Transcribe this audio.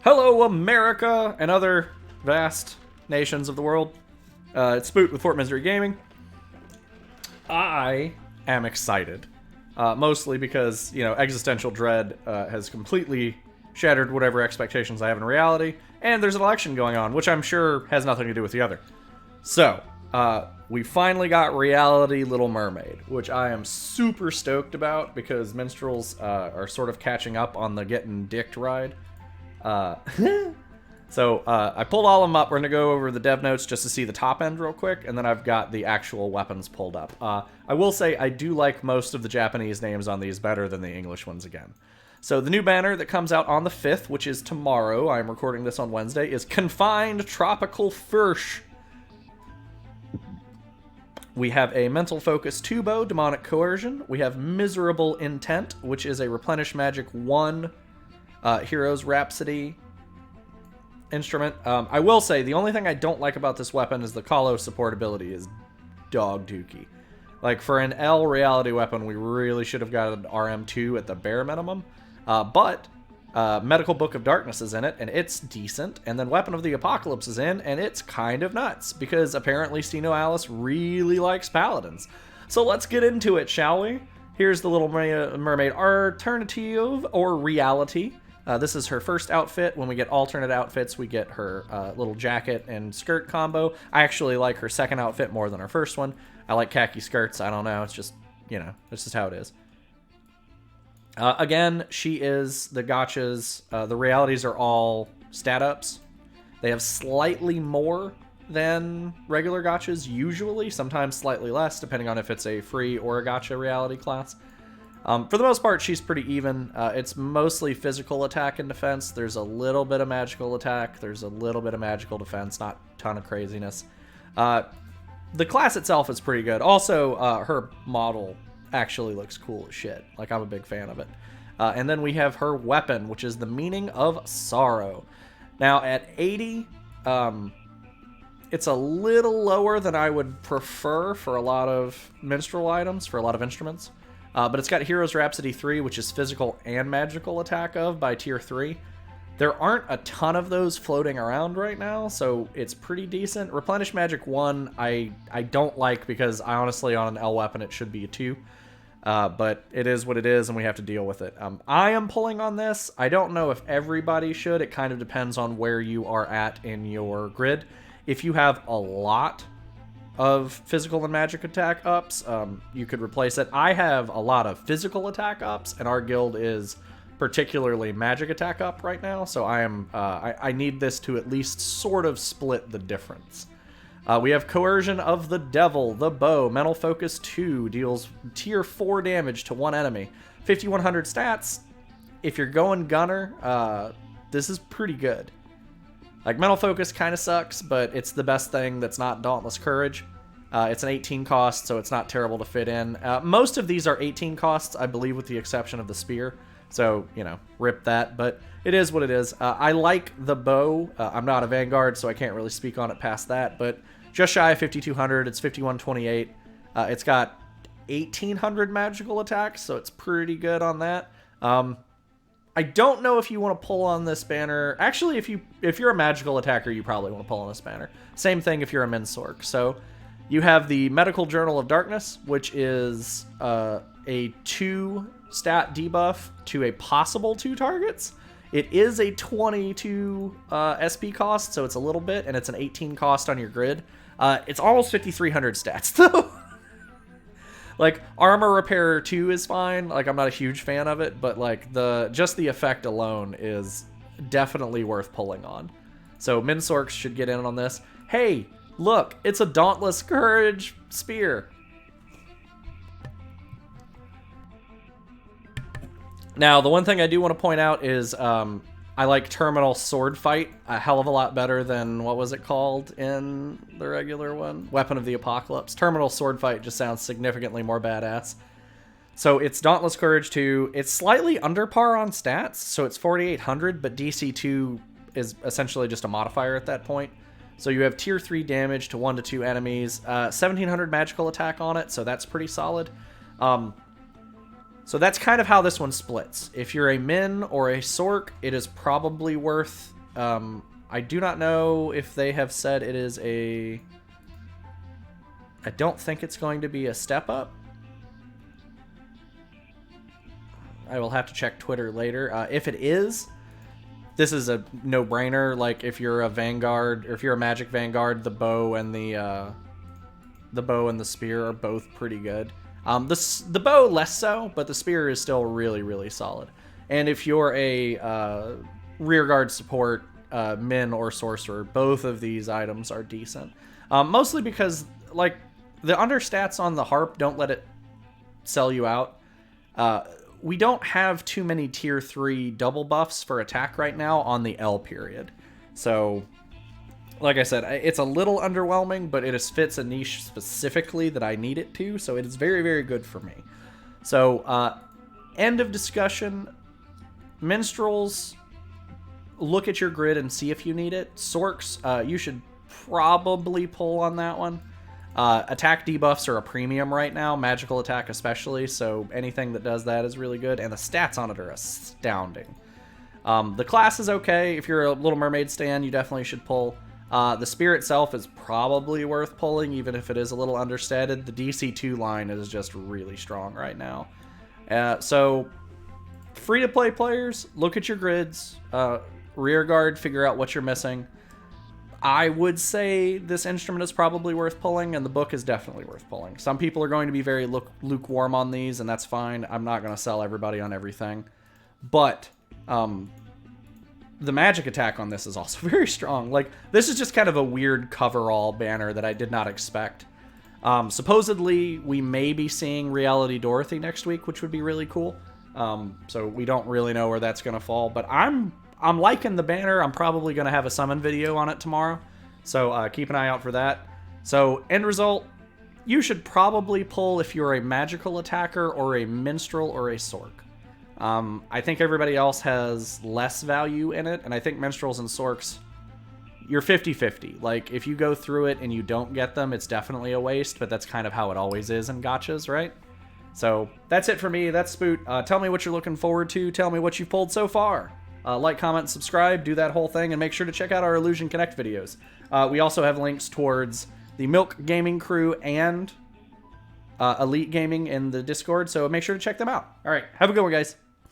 Hello, America and other vast nations of the world. It's Spoot with Fort Misery Gaming. I am excited. Mostly because, existential dread has completely shattered whatever expectations I have in reality, and there's an election going on, which I'm sure has nothing to do with the other. So, we finally got reality Little Mermaid, which I am super stoked about because minstrels are sort of catching up on the getting dicked ride. So I pulled all of them up. We're going to go over the dev notes just to see the top end real quick, and then I've got the actual weapons pulled up. I will say I do like most of the Japanese names on these better than the English ones again. So the new banner that comes out on the 5th, which is tomorrow, I'm recording this on Wednesday, is Confined Tropical Fish. We have a Mental Focus 2 bow, Demonic Coercion. We have Miserable Intent, which is a Replenish Magic 1 Hero's Rhapsody instrument. I will say, the only thing I don't like about this weapon is the Kalo supportability is dog dookie. Like, for an L reality weapon, we really should have got an RM2 at the bare minimum. But Medical Book of Darkness is in it, and it's decent. And then Weapon of the Apocalypse is in, and it's kind of nuts, because apparently Sinoalice really likes paladins. So let's get into it, shall we? Here's the Little Mermaid Alternative, or Reality. This is her first outfit. When we get alternate outfits, we get her little jacket and skirt combo. I actually like her second outfit more than her first one. I like khaki skirts. I don't know. It's just, this is how it is. Again, she is the gotchas. The realities are all stat ups. They have slightly more than regular gotchas usually, sometimes slightly less, depending on if it's a free or a gotcha reality class. For the most part, she's pretty even. It's mostly physical attack and defense. There's a little bit of magical attack. There's a little bit of magical defense. Not a ton of craziness. The class itself is pretty good. Also, her model actually looks cool as shit. Like, I'm a big fan of it. And then we have her weapon, which is the Meaning of Sorrow. Now, at 80, it's a little lower than I would prefer for a lot of minstrel items, for a lot of instruments. But it's got Hero's Rhapsody 3, which is physical and magical attack of by tier 3. There aren't a ton of those floating around right now, so it's pretty decent. Replenish Magic 1, I don't like because I honestly, on an L weapon, it should be a 2. But it is what it is, and we have to deal with it. I am pulling on this. I don't know if everybody should. It kind of depends on where you are at in your grid. If you have a lot of physical and magic attack ups, you could replace it. I have a lot of physical attack ups, and our guild is particularly magic attack up right now, so I need this to at least sort of split the difference. We have Coercion of the Devil, the bow, Mental Focus 2, deals tier 4 damage to one enemy. 5100 stats. If you're going gunner, this is pretty good. Like, Mental Focus kind of sucks, but it's the best thing that's not Dauntless Courage. It's an 18 cost, so it's not terrible to fit in. Most of these are 18 costs, I believe, with the exception of the spear. So, rip that, but it is what it is. I like the bow. I'm not a Vanguard, so I can't really speak on it past that, but just shy of 5200. It's 5128. It's got 1800 magical attacks, so it's pretty good on that. I don't know if you want to pull on this banner. Actually, if you're a magical attacker, you probably want to pull on this banner. Same thing if you're a Minsork. So you have the Medical Journal of Darkness, which is a 2 stat debuff to a possible 2 targets. It is a 22 SP cost, so it's a little bit, and it's an 18 cost on your grid. It's almost 5300 stats, though. Like, Armor Repair 2 is fine. Like, I'm not a huge fan of it, but, like, just the effect alone is definitely worth pulling on. So, Minsorks should get in on this. Hey, look, it's a Dauntless Courage spear. Now, the one thing I do want to point out is I like Terminal Sword Fight a hell of a lot better than, what was it called in the regular one? Weapon of the Apocalypse. Terminal Sword Fight just sounds significantly more badass. So it's Dauntless Courage 2. It's slightly under par on stats, so it's 4800, but DC 2 is essentially just a modifier at that point. So you have tier 3 damage to 1 to 2 enemies, 1700 magical attack on it, so that's pretty solid. So that's kind of how this one splits. If you're a Min or a Sork, it is probably worth... I do not know if they have said it is a... I don't think it's going to be a step up. I will have to check Twitter later. If it is, this is a no-brainer. Like, if you're a Vanguard, or if you're a Magic Vanguard, the bow and the spear are both pretty good. The bow less so, but the spear is still really, really solid. And if you're a rearguard support, Min or Sorcerer, both of these items are decent. Mostly because, like, the understats on the Harp don't let it sell you out. We don't have too many tier 3 double buffs for attack right now on the L period. So, like I said, it's a little underwhelming, but it fits a niche specifically that I need it to, so it is very, very good for me. So, end of discussion. Minstrels, look at your grid and see if you need it. Sorks, you should probably pull on that one. Attack debuffs are a premium right now, magical attack especially, so anything that does that is really good, and the stats on it are astounding. The class is okay. If you're a Little Mermaid stan, you definitely should pull. The spear itself is probably worth pulling, even if it is a little understated. The DC2 line is just really strong right now. So, free-to-play players, look at your grids. Rearguard, figure out what you're missing. I would say this instrument is probably worth pulling, and the book is definitely worth pulling. Some people are going to be very lukewarm on these, and that's fine. I'm not going to sell everybody on everything. But the magic attack on this is also very strong. Like, this is just kind of a weird coverall banner that I did not expect. Supposedly, we may be seeing Reality Dorothy next week, which would be really cool. So we don't really know where that's going to fall, but I'm liking the banner. I'm probably going to have a summon video on it tomorrow, so keep an eye out for that. So, end result, you should probably pull if you're a magical attacker or a minstrel or a sork. I think everybody else has less value in it, and I think minstrels and sorks, you're 50-50. Like, if you go through it and you don't get them, it's definitely a waste, but that's kind of how it always is in gachas, right? So, that's it for me. That's Spoot. Tell me what you're looking forward to. Tell me what you've pulled so far. Like, comment, subscribe, do that whole thing, and make sure to check out our Illusion Connect videos. We also have links towards the Milk Gaming crew and Elite Gaming in the Discord, so make sure to check them out. All right, have a good one, guys.